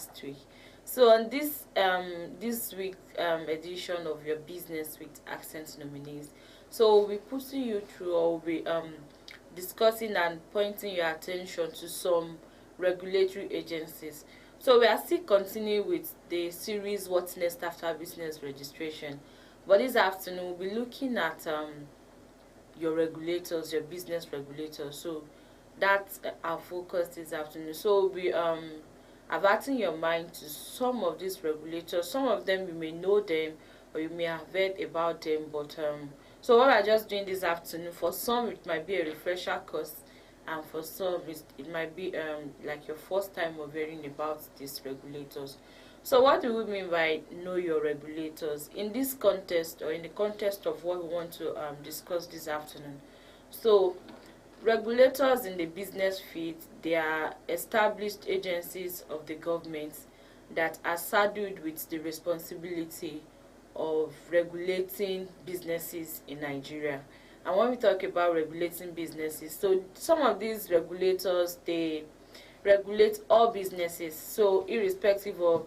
last week. So on this week edition of your Business with Accent Nominees, so we'll be putting you through, or we'll be discussing and pointing your attention to some regulatory agencies. So we are still continuing with the series What's Next After Business Registration, but this afternoon we'll be looking at your regulators, your business regulators. So that's our focus this afternoon. So we'll be averting your mind to some of these regulators. Some of them you may know them, or you may have heard about them, but so what we're just doing this afternoon, for some it might be a refresher course, and for some it might be like your first time of hearing about these regulators. So what do we mean by know your regulators in this context, or in the context of what we want to discuss this afternoon? So regulators in the business field, they are established agencies of the government that are saddled with the responsibility of regulating businesses in Nigeria. And when we talk about regulating businesses, so some of these regulators, they regulate all businesses. So irrespective of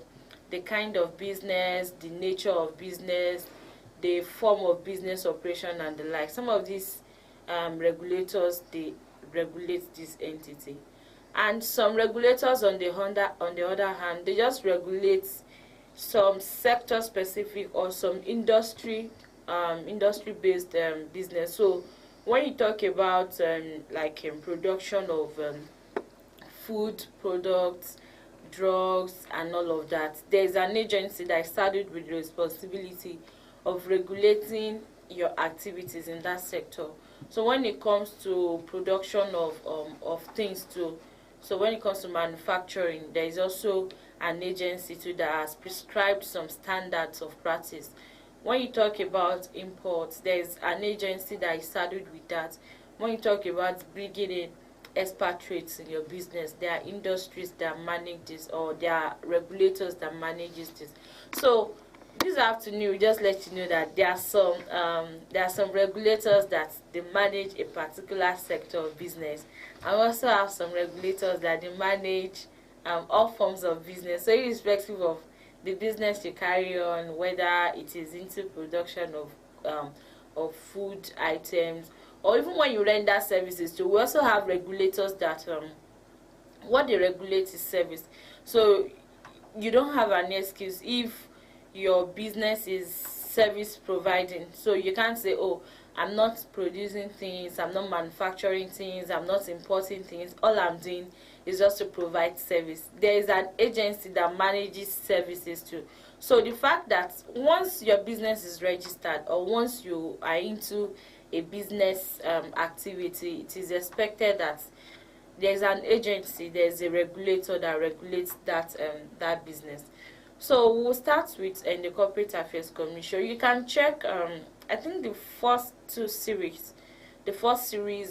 the kind of business, the nature of business, the form of business operation and the like, some of these regulators, they regulate this entity. And some regulators on the other hand, they just regulate some sector specific or some industry based business. So when you talk about production of food products, drugs and all of that, there's an agency that is saddled with the responsibility of regulating your activities in that sector. So when it comes to production of things too, so when it comes to manufacturing, there is also an agency too that has prescribed some standards of practice. When you talk about imports, there is an agency that is saddled with that. When you talk about bringing in expatriates in your business, there are industries that manage this, or there are regulators that manages this. So this afternoon we just let you know that there are some regulators that they manage a particular sector of business, and we also have some regulators that they manage all forms of business. So irrespective of the business you carry on, whether it is into production of food items, or even when you render services too, we also have regulators that what they regulate is service. So you don't have an excuse if your business is service providing. So you can't say, oh, I'm not producing things, I'm not manufacturing things, I'm not importing things, all I'm doing is just to provide service. There is an agency that manages services too. So the fact that once your business is registered, or once you are into a business activity, it is expected that there's an agency, there's a regulator that regulates that business. So we'll start with the Corporate Affairs Commission. You can check I think the first series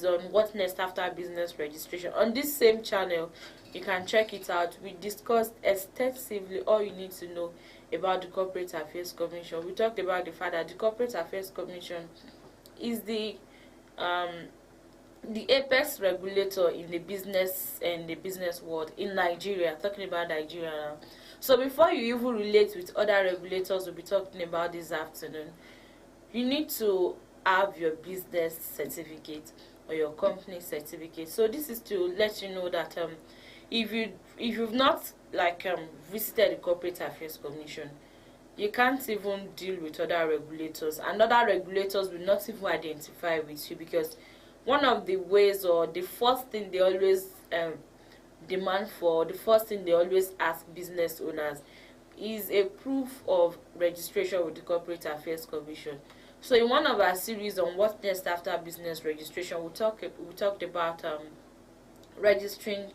on what next after business registration on this same channel. You can check it out. We discussed extensively all you need to know about the Corporate Affairs Commission. We talked about the fact that the Corporate Affairs Commission is the apex regulator in the business world in Nigeria. Talking about Nigeria now. So before you even relate with other regulators we'll be talking about this afternoon, you need to have your business certificate or your company certificate. So this is to let you know that if you've not visited the Corporate Affairs Commission, you can't even deal with other regulators, and other regulators will not even identify with you, because one of the ways, or the first thing they always demand for, the first thing they always ask business owners is a proof of registration with the Corporate Affairs Commission. So in one of our series on what next after business registration, we talked about registering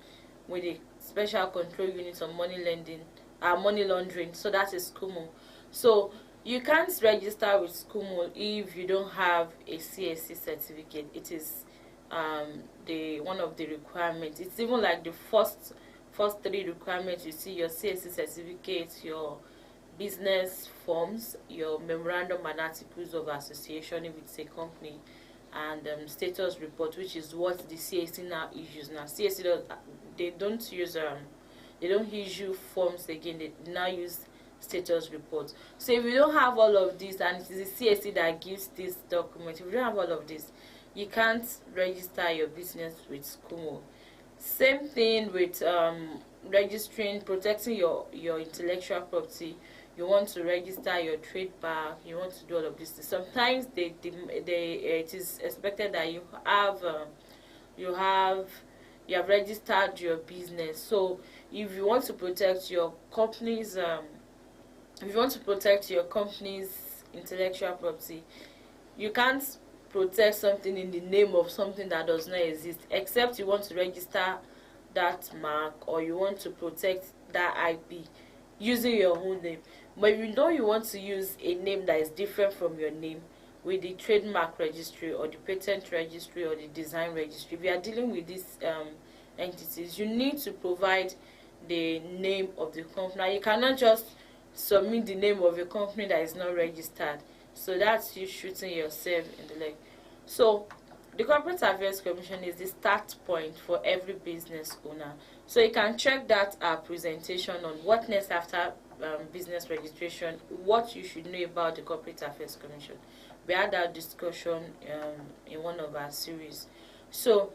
with the Special Control Unit on money laundering. So that is SCUMO. So you can't register with SCUMO if you don't have a CSC certificate. It is one of the requirements. It's even like the first three requirements. You see your CSC certificate, your business forms, your memorandum and articles of association if it's a company, and status report, which is what the CAC now issues now. CAC they don't use they don't issue forms again, they now use status reports. So if you don't have all of this, and it is the CAC that gives this document, if you don't have all of this, you can't register your business with Kumo. Same thing with registering, protecting your intellectual property. You want to register your trademark, you want to do all of this. Sometimes it is expected that you have registered your business. So if you want to protect your company's intellectual property, you can't protect something in the name of something that does not exist, except you want to register that mark, or you want to protect that IP using your own name. But if you know you want to use a name that is different from your name, with the trademark registry or the patent registry or the design registry, if you are dealing with these entities, you need to provide the name of the company. You cannot just submit the name of a company that is not registered. So that's you shooting yourself in the leg. So the Corporate Affairs Commission is the start point for every business owner. So you can check that presentation on what next after business registration, what you should know about the Corporate Affairs Commission. We had that discussion in one of our series. So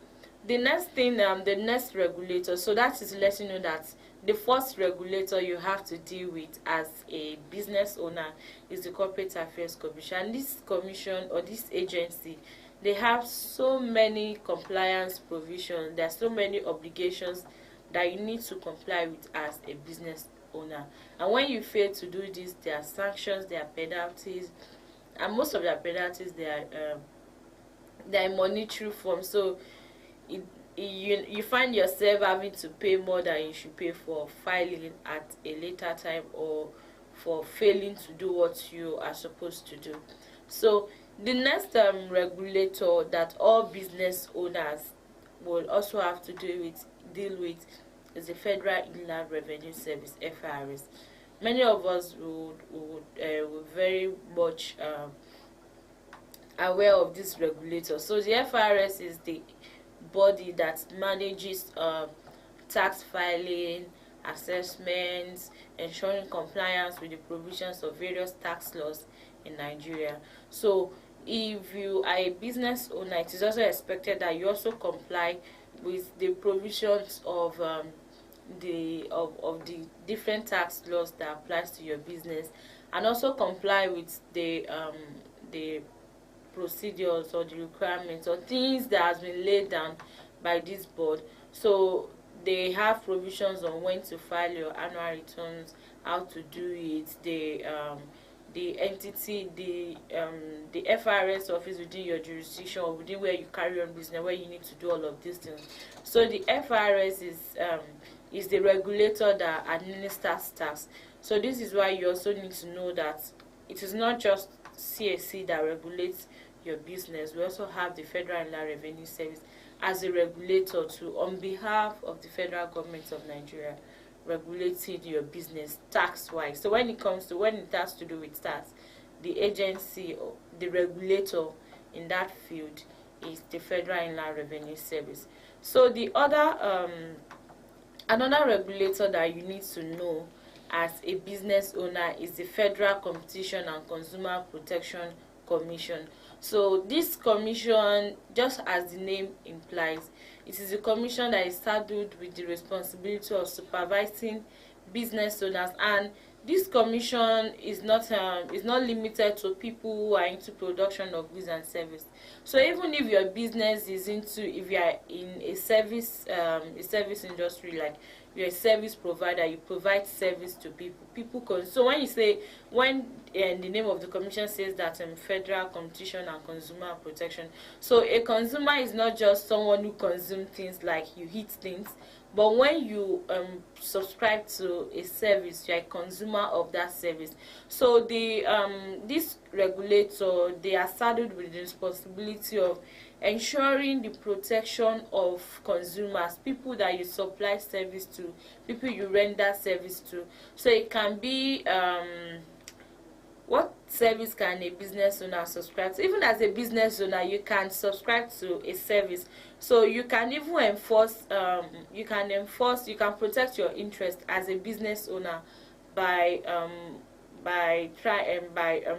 the next thing, the next regulator, so that is letting you know that the first regulator you have to deal with as a business owner is the Corporate Affairs Commission. And this commission, or this agency, they have so many compliance provisions. There are so many obligations that you need to comply with as a business owner. And when you fail to do this, there are sanctions, there are penalties, and most of their penalties, they are in monetary form. So you find yourself having to pay more than you should pay for filing at a later time, or for failing to do what you are supposed to do. So the next regulator that all business owners will also have to deal with is the Federal Inland Revenue Service, FIRS. Many of us would very much aware of this regulator. So the FIRS is the body that manages tax filing, assessments, ensuring compliance with the provisions of various tax laws in Nigeria. So if you are a business owner, it is also expected that you also comply with the provisions of the different tax laws that applies to your business, and also comply with the procedures or the requirements or things that has been laid down by this board. So they have provisions on when to file your annual returns, how to do it, the entity, the FRS office within your jurisdiction, or within where you carry on business, where you need to do all of these things. So the FRS is the regulator that administers tax. So this is why you also need to know that it is not just CAC that regulates your business. We also have the Federal Inland Revenue Service as a regulator to, on behalf of the federal government of Nigeria, regulating your business tax-wise. So when it has to do with tax, the agency or the regulator in that field is the Federal Inland Revenue Service. So the other another regulator that you need to know as a business owner is the Federal Competition and Consumer Protection Commission. So this commission, just as the name implies, it is a commission that is saddled with the responsibility of supervising business owners, and this commission is not limited to people who are into production of goods and service. So even if your business is if you are in a service industry, like you're a service provider, you provide service to people so when you say, the name of the commission says that Federal Competition and Consumer Protection, so a consumer is not just someone who consumes things like you eat things, but when you subscribe to a service, you're a consumer of that service. So this regulator, they are saddled with the responsibility of ensuring the protection of consumers, people that you supply service to, people you render service to. So it can be what service can a business owner subscribe to? Even as a business owner, you can subscribe to a service. So you can even enforce, you can protect your interest as a business owner by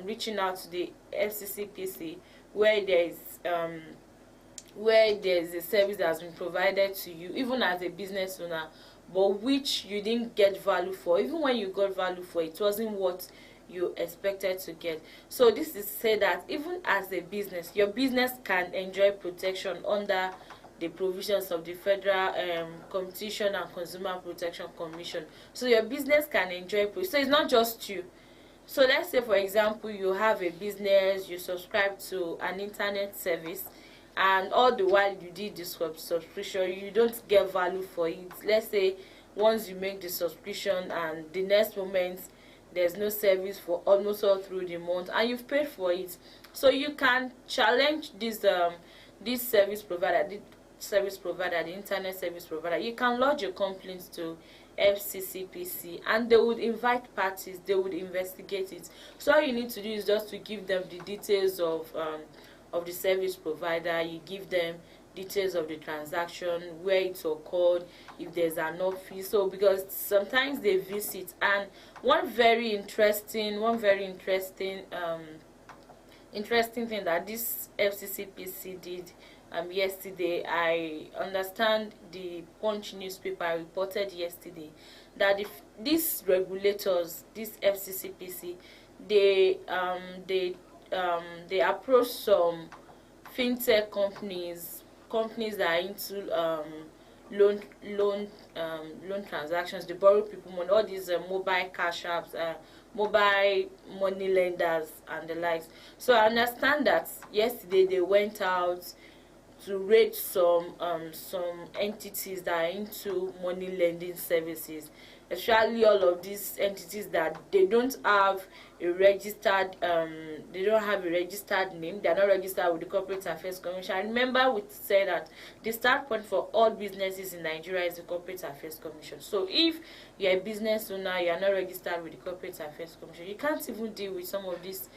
reaching out to the FCCPC, where there's a service that has been provided to you, even as a business owner, but which you didn't get value for. Even when you got value for it, wasn't what you expected to get. So this is to say that even as a business, your business can enjoy protection under the provisions of the Federal Competition and Consumer Protection Commission. So your business can enjoy so it's not just you. So let's say, for example, you have a business, you subscribe to an internet service, and all the while you did the subscription, you don't get value for it. Let's say once you make the subscription and the next moment there's no service for almost all through the month, and you've paid for it. So you can challenge this service provider, the internet service provider. You can lodge a complaint to FCCPC, and they would invite parties, they would investigate it. So all you need to do is just to give them the details of the service provider. You give them details of the transaction, where it occurred, if there's an fee. So because sometimes they visit, and one very interesting thing that this FCCPC did yesterday, I understand the Punch newspaper reported yesterday that if these regulators, this FCCPC, they approached some fintech companies that are into loan transactions. They borrow people money, all these mobile cash apps, mobile money lenders and the likes. So I understand that yesterday they went out to raid some entities that are into money lending services, especially all of these entities that they don't have a registered name. They are not registered with the Corporate Affairs Commission. I remember we said that the start point for all businesses in Nigeria is the Corporate Affairs Commission. So if you're a business owner, you are not registered with the Corporate Affairs Commission, you can't even deal with some of these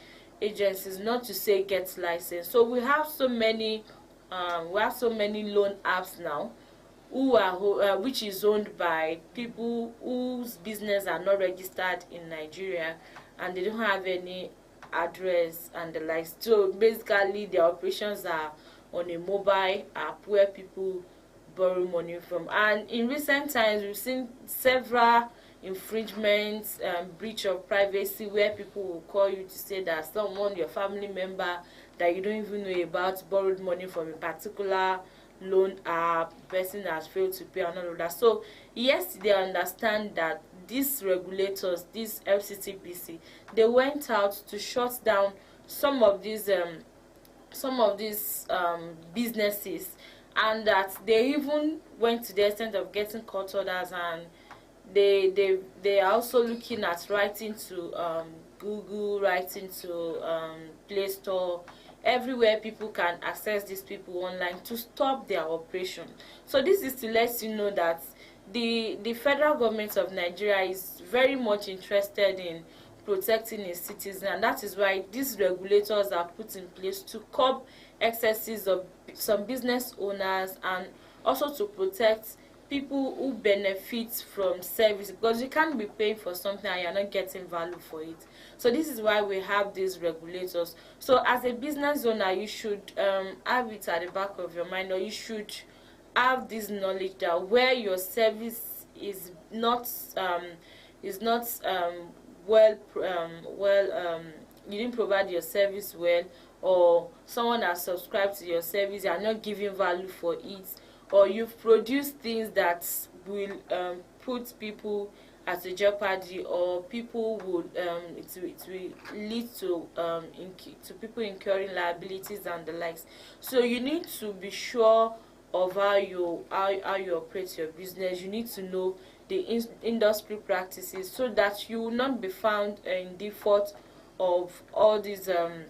agencies, not to say get licensed. So we have so many loan apps now which is owned by people whose business are not registered in Nigeria, and they don't have any address and the likes. So basically their operations are on a mobile app where people borrow money from. And in recent times we've seen several infringements, breach of privacy, where people will call you to say that someone, your family member that you don't even know about, borrowed money from a particular loan app, person has failed to pay and all of that. So yes, they understand that these regulators, this FCCPC, they went out to shut down some of these businesses, and that they even went to the extent of getting court orders, and they are also looking at writing to Google, writing to Play Store, everywhere people can access these people online, to stop their operation. So this is to let you know that the federal government of Nigeria is very much interested in protecting its citizens, and that is why these regulators are put in place to curb excesses of some business owners, and also to protect people who benefit from service, because you can't be paying for something and you're not getting value for it. So this is why we have these regulators. So as a business owner, you should have it at the back of your mind, or you should have this knowledge that where your service is not you didn't provide your service well, or someone has subscribed to your service, you are not giving value for it, or you've produced things that will put people at a jeopardy, or people would it will lead to people incurring liabilities and the likes. So you need to be sure of how you operate your business. You need to know the industry practices, so that you will not be found in default of all these the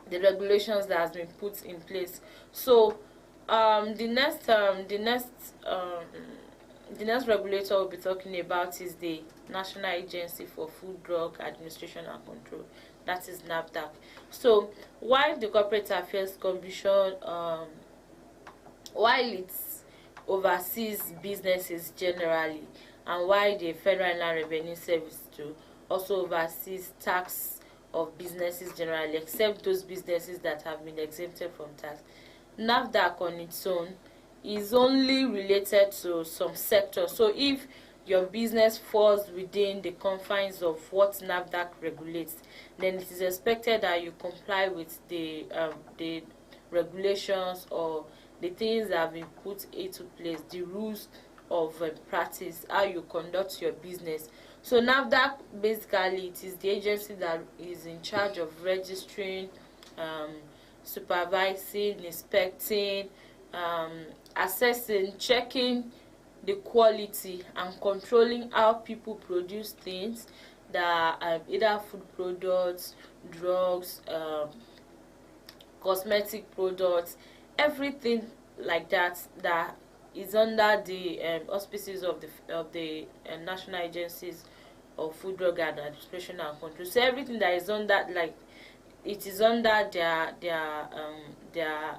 regulations that has been put in place. So the next regulator we'll be talking about is the National Agency for Food, Drug Administration and Control, that is NAFDAC. So while the Corporate Affairs Commission, while it oversees businesses generally, and while the Federal Inland Revenue Service too also oversees tax of businesses generally, except those businesses that have been exempted from tax, NAFDAC on its own is only related to some sectors. So if your business falls within the confines of what NAFDAC regulates, then it is expected that you comply with the regulations or the things that have been put into place, the rules of practice, how you conduct your business. So NAFDAC, basically, it is the agency that is in charge of registering, supervising, inspecting, assessing, checking the quality and controlling how people produce things that are either food products, drugs, cosmetic products, everything like that that is under the auspices of the national agencies of food, drug administration and control. So everything that is under, like, it is under their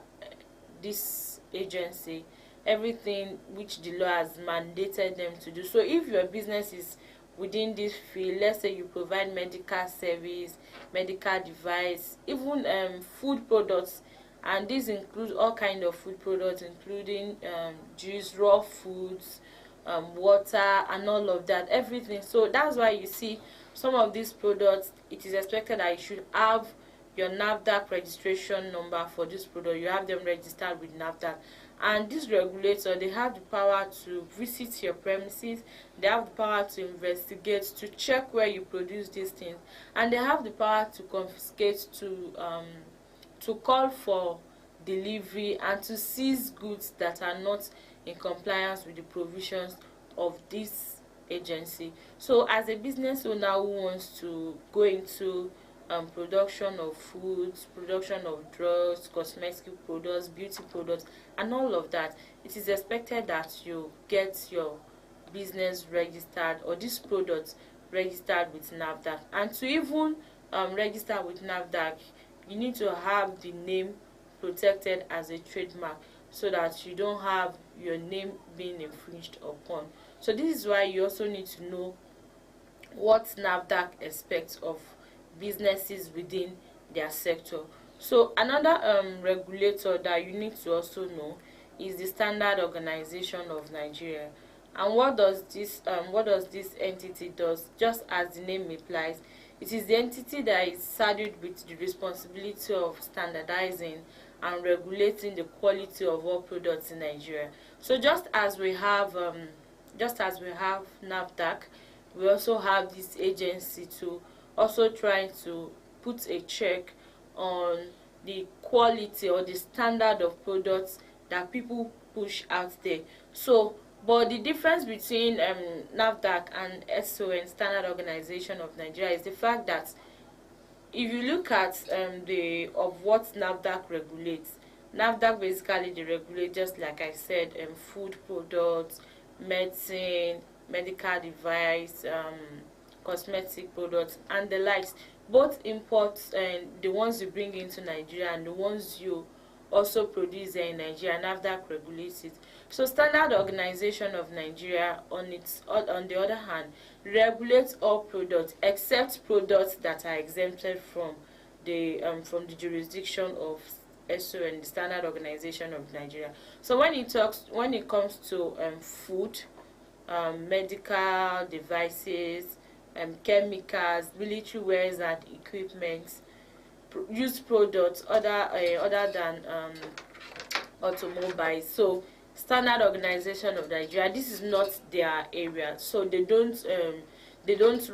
this agency, everything which the law has mandated them to do. So if your business is within this field, let's say you provide medical service, medical device, even food products, and these include all kind of food products, including juice, raw foods, water, and all of that, everything. So that's why you see some of these products, it is expected that you should have your NAFDAC registration number for this product. You have them registered with NAFDAC, and this regulator, they have the power to visit your premises, they have the power to investigate, to check where you produce these things, and they have the power to confiscate, to call for delivery, and to seize goods that are not in compliance with the provisions of this agency. So as a business owner who wants to go into production of foods, production of drugs, cosmetic products, beauty products, and all of that, it is expected that you get your business registered, or this product registered with NAFDAC. And to even register with NAFDAC, you need to have the name protected as a trademark, so that you don't have your name being infringed upon. So this is why you also need to know what NAFDAC expects of businesses within their sector. So another regulator that you need to also know is the Standard Organization of Nigeria. And what does this entity does? Just as the name implies, it is the entity that is saddled with the responsibility of standardizing and regulating the quality of all products in Nigeria. So just as we have NAFDAC, we also have this agency to also trying to put a check on the quality or the standard of products that people push out there. So, but the difference between NAFDAC and SON, Standard Organization of Nigeria, is the fact that if you look at what NAFDAC regulates, NAFDAC basically they regulate, just like I said, food products, medicine, medical device, cosmetic products, and the likes, both imports and the ones you bring into Nigeria and the ones you also produce in Nigeria. NAFDAC regulates it. So Standard Organization of Nigeria, on the other hand, regulates all products except products that are exempted from the jurisdiction of SON, the Standard Organization of Nigeria. So when it comes to food, medical devices, chemicals, military wares and equipment, used products other than automobiles. So Standard Organization of Nigeria, this is not their area, so they don't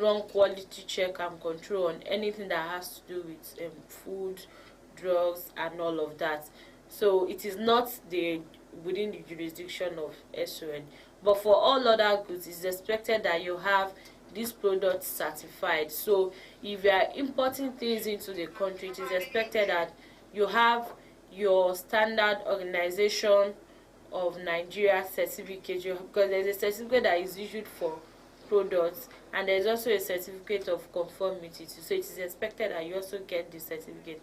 run quality check and control on anything that has to do with food, drugs, and all of that. So it is not within the jurisdiction of SON. But for all other goods, it's expected that you have these products certified. So if you are importing things into the country, it is expected that you have your Standard Organization of Nigeria certificate, because there's a certificate that is issued for products, and there's also a certificate of conformity too. So it is expected that you also get the certificate.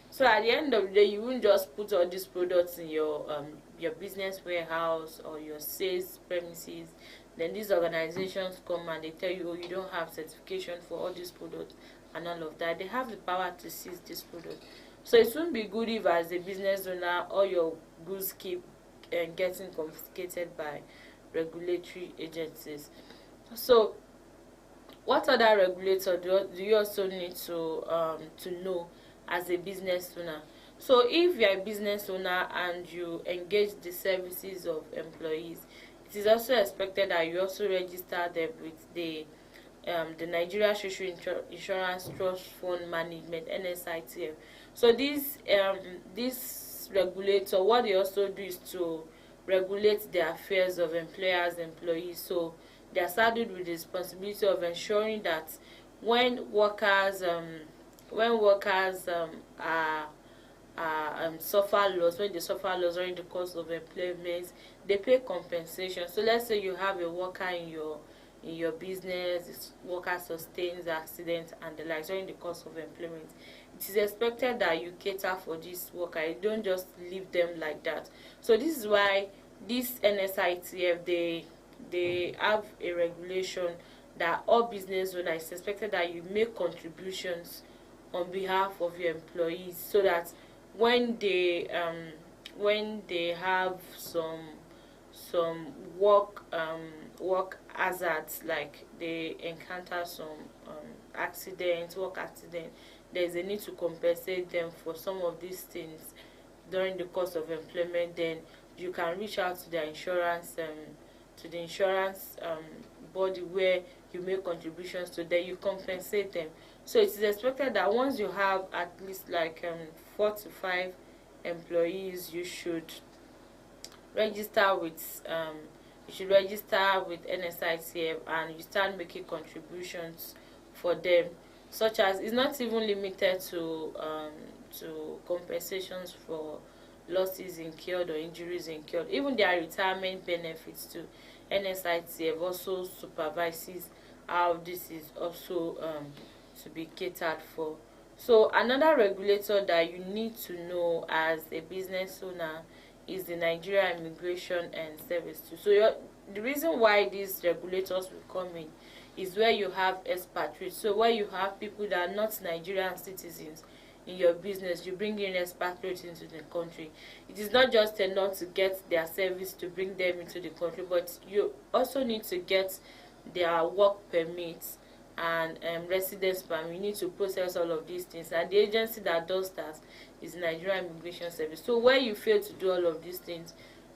So at the end of the day, you won't just put all these products in your business warehouse or your sales premises. Then these organizations come and they tell you, oh, you don't have certification for all these products and all of that. They have the power to seize this product. So it won't be good if, as a business owner, all your goods keep getting confiscated by regulatory agencies. So what other regulator do you also need to know as a business owner? So if you are a business owner and you engage the services of employees, it is also expected that you also register them with the Nigeria Social Insurance Trust Fund Management (NSITF). So this regulator, what they also do is to regulate the affairs of employers, employees. So they are saddled with the responsibility of ensuring that when workers suffer loss, when they suffer loss during the course of employment, they pay compensation. So let's say you have a worker in your business, this worker sustains accident and the like during the course of employment. It is expected that you cater for this worker. You don't just leave them like that. So this is why this NSITF, they have a regulation that all business owners, it's expected that you make contributions on behalf of your employees, so that when they have some work hazards, like they encounter some work accident, there's a need to compensate them for some of these things during the course of employment. Then you can reach out to the insurance body where you make contributions to them, you compensate them. So it is expected that once you have at least like 4 to 5 employees, you should register with NSITF, and you start making contributions for them, such as, it's not even limited to compensations for losses incurred or injuries incurred. Even their retirement benefits too, NSITF also supervises how this is also to be catered for. So another regulator that you need to know as a business owner is the Nigeria Immigration and Service too. So the reason why these regulators will come in is where you have expatriates. So where you have people that are not Nigerian citizens in your business, you bring in expatriates into the country. It is not just enough to get their service to bring them into the country, but you also need to get their work permits and residence permit. You need to process all of these things, and the agency that does that is Nigerian Immigration Service. So where you fail to do all of these things,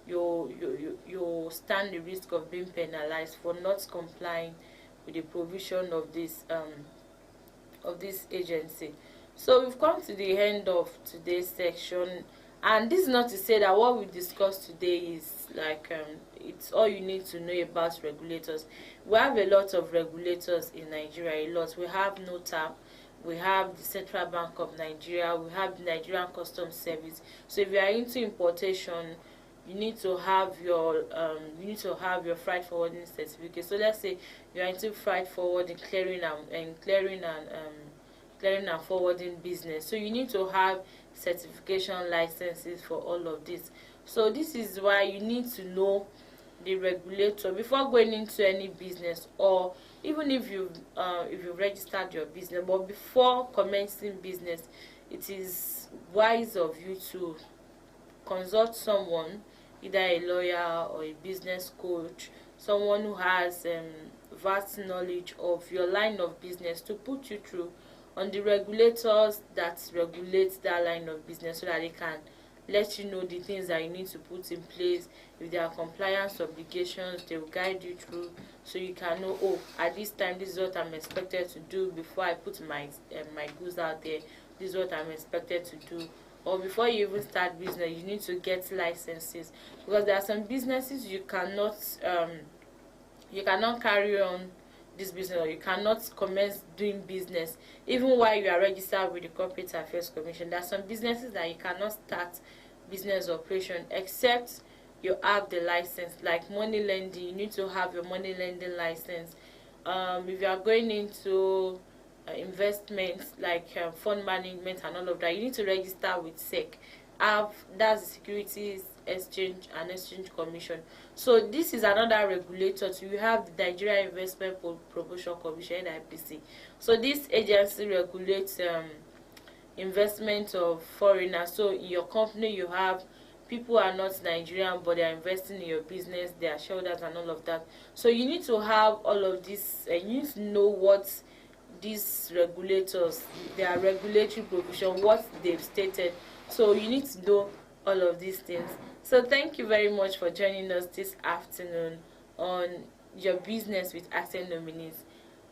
you stand the risk of being penalized for not complying with the provision of this agency. So we've come to the end of today's section, and this is not to say that what we discussed today is like it's all you need to know about regulators. We have a lot of regulators in Nigeria, a lot. We have NOTAP, we have the Central Bank of Nigeria, we have the Nigerian Customs Service. So if you are into importation, you need to have your freight forwarding certificate. So let's say you are into freight forwarding, clearing and forwarding business. So you need to have certification licenses for all of this. So this is why you need to know the regulator before going into any business, or even if you've registered your business. But before commencing business, it is wise of you to consult someone, either a lawyer or a business coach, someone who has vast knowledge of your line of business, to put you through on the regulators that regulate that line of business, so that they can let you know the things that you need to put in place. If there are compliance obligations, they will guide you through, so you can know, oh, at this time this is what I'm expected to do before I put my goods out there. This is what I'm expected to do. Or before you even start business, you need to get licenses, because there are some businesses you cannot carry on this business, or you cannot commence doing business even while you are registered with the Corporate Affairs Commission. There are some businesses that you cannot start business operation except you have the license. Like money lending, you need to have your money lending license. if you are going into investments like fund management and all of that, you need to register with SEC. That's the Securities Exchange and Exchange Commission. So this is another regulator too. You have the Nigeria Investment Promotion Commission, NIPC. So this agency regulates investment of foreigners. So in your company you have people who are not Nigerian but they are investing in your business, they are shareholders and all of that. So you need to have all of this, and you need to know what these regulators, their regulatory provision, what they've stated. So you need to know all of these things. So thank you very much for joining us this afternoon on your business with acting nominees.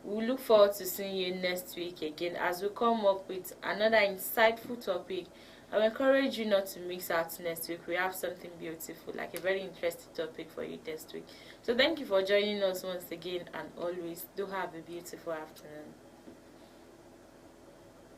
We look forward to seeing you next week again as we come up with another insightful topic. I will encourage you not to miss out next week. We have something beautiful, like a very interesting topic for you next week. So thank you for joining us once again, and always do have a beautiful afternoon.